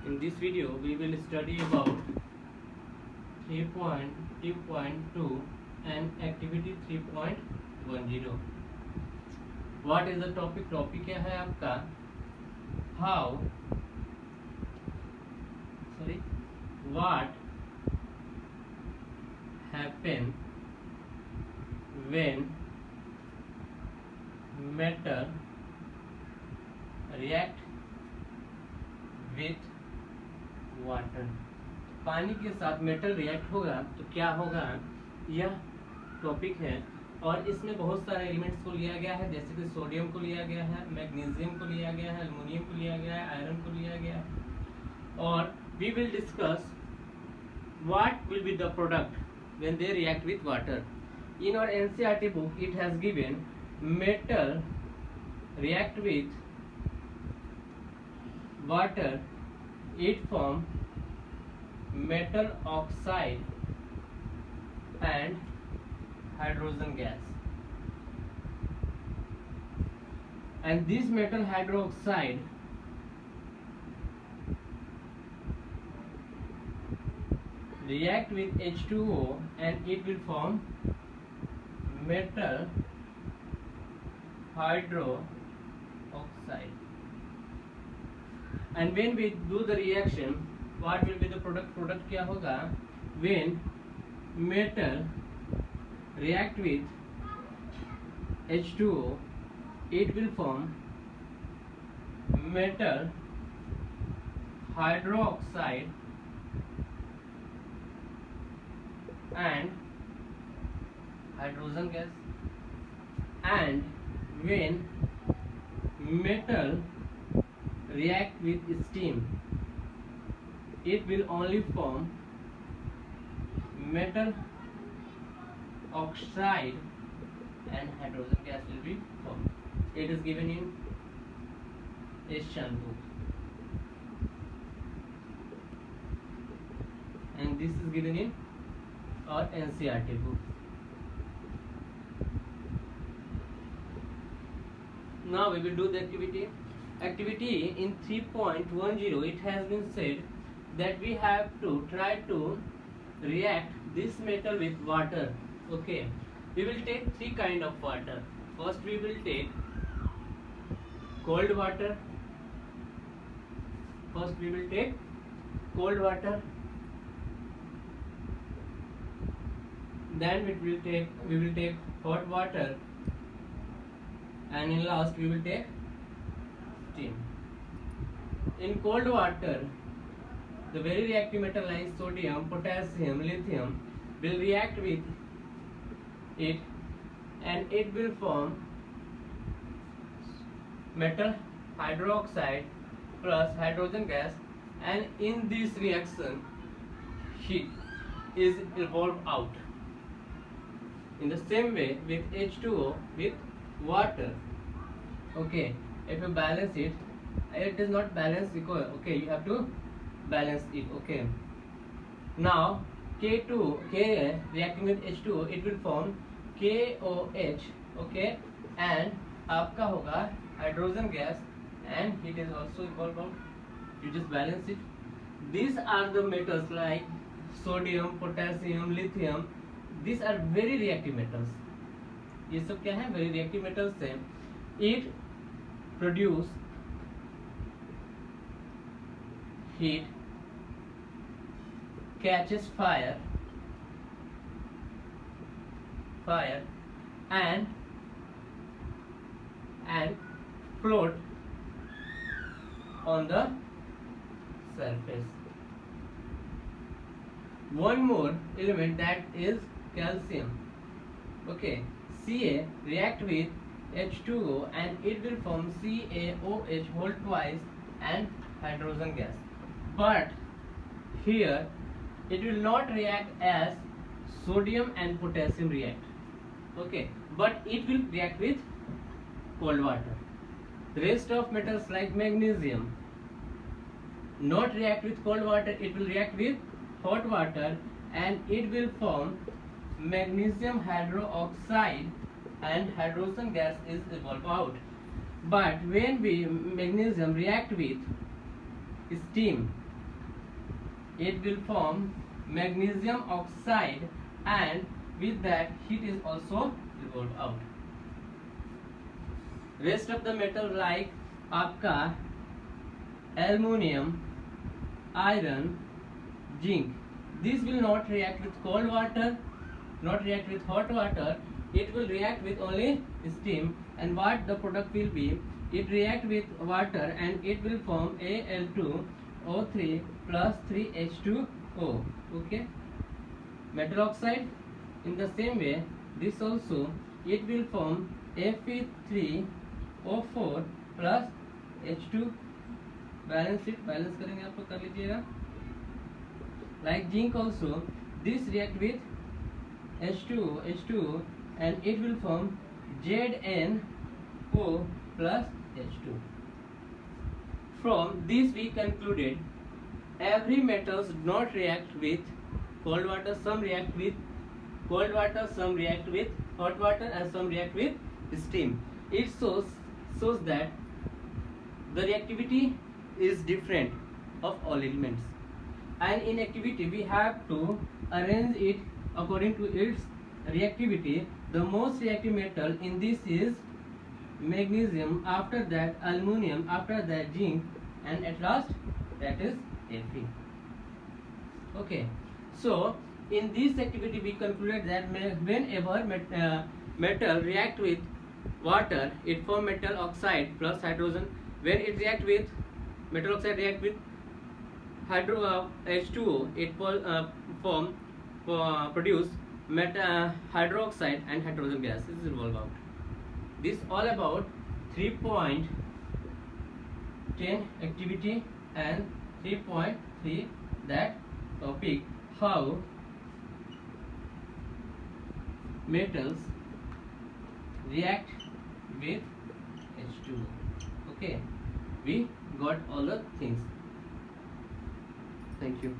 In this video, we will study about 3.2.2 and activity 3.10. What is the topic? Topic क्या है आपका? What happen when metal react with water. पानी के साथ metal react होगा तो क्या होगा, यह टॉपिक है. और इसमें बहुत सारे एलिमेंट्स को लिया गया है, जैसे कि सोडियम को लिया गया है, मैग्नीशियम को लिया गया है, एल्युमिनियम को लिया गया है, आयरन को लिया गया है. और we will discuss what will be the product when they react with water. In our NCERT book it has given metal react with water, it form metal oxide and hydrogen gas. And this metal hydroxide react with H2O and it will form metal hydroxide. And when we do the reaction, what will be the product? Product क्या होगा? When metal react with H2O, it will form metal hydroxide and hydrogen gas. And when metal react with steam, it will only form metal oxide and hydrogen gas will be formed. It is given in Asian book and this is given in our NCERT book. Now we will do the activity. Activity in 3.10, it has been said that we have to try to react this metal with water. Okay, we will take three kind of water. First we will take cold water. Then we will take hot water, and in last we will take steam. In cold water, the very reactive metal like sodium, potassium, lithium will react with it and it will form metal hydroxide plus hydrogen gas, and in this reaction heat is evolved out. In the same way with H2O with water. Okay, if you balance it is not balanced equal. Okay, you have to balance it. Okay, now K reacting with H2O, it will form KOH. Okay, and आपका होगा hydrogen gas and it is also evolved out. You just balance it. These are the metals like sodium, potassium, lithium. These are very reactive metals. ये सब क्या है? Very reactive metals हैं. It produce heat, catches fire and float on the surface. One more element, that is calcium. Okay, Ca react with H2O and it will form CaOH whole twice and hydrogen gas. But here it will not react as sodium and potassium react. Okay, but it will react with cold water. The rest of metals like magnesium not react with cold water, it will react with hot water and it will form magnesium hydroxide and hydrogen gas is evolved out. But when we magnesium react with steam, it will form magnesium oxide, and with that heat is also revolved out. Rest of the metal like आपका aluminium, iron, zinc, this will not react with cold water, not react with hot water, it will react with only steam, and what the product will be, it react with water and it will form Al2O3 plus 3H2O. Okay, metal oxide, in the same way this also it will form Fe3O4 plus H2, balance it, balance करेंगे आप लोग कर लीजिएगा. Like zinc also, this react with H2O and it will form ZnO plus H2. From this we concluded every metals do not react with cold water, some react with cold water, some react with hot water, and some react with steam. It shows that the reactivity is different of all elements, and in activity we have to arrange it according to its reactivity. The most reactive metal in this is magnesium, after that aluminium, after that zinc, and at last that is Fe. Okay, so in this activity we concluded that whenever metal react with water, it form metal oxide plus hydrogen. When it react with metal oxide react with H2O, it produce hydroxide and hydrogen gas. This is involved out. This all about 3.10 activity and 3.3 that topic, how metals react with H2O. Okay, we got all the things. Thank you.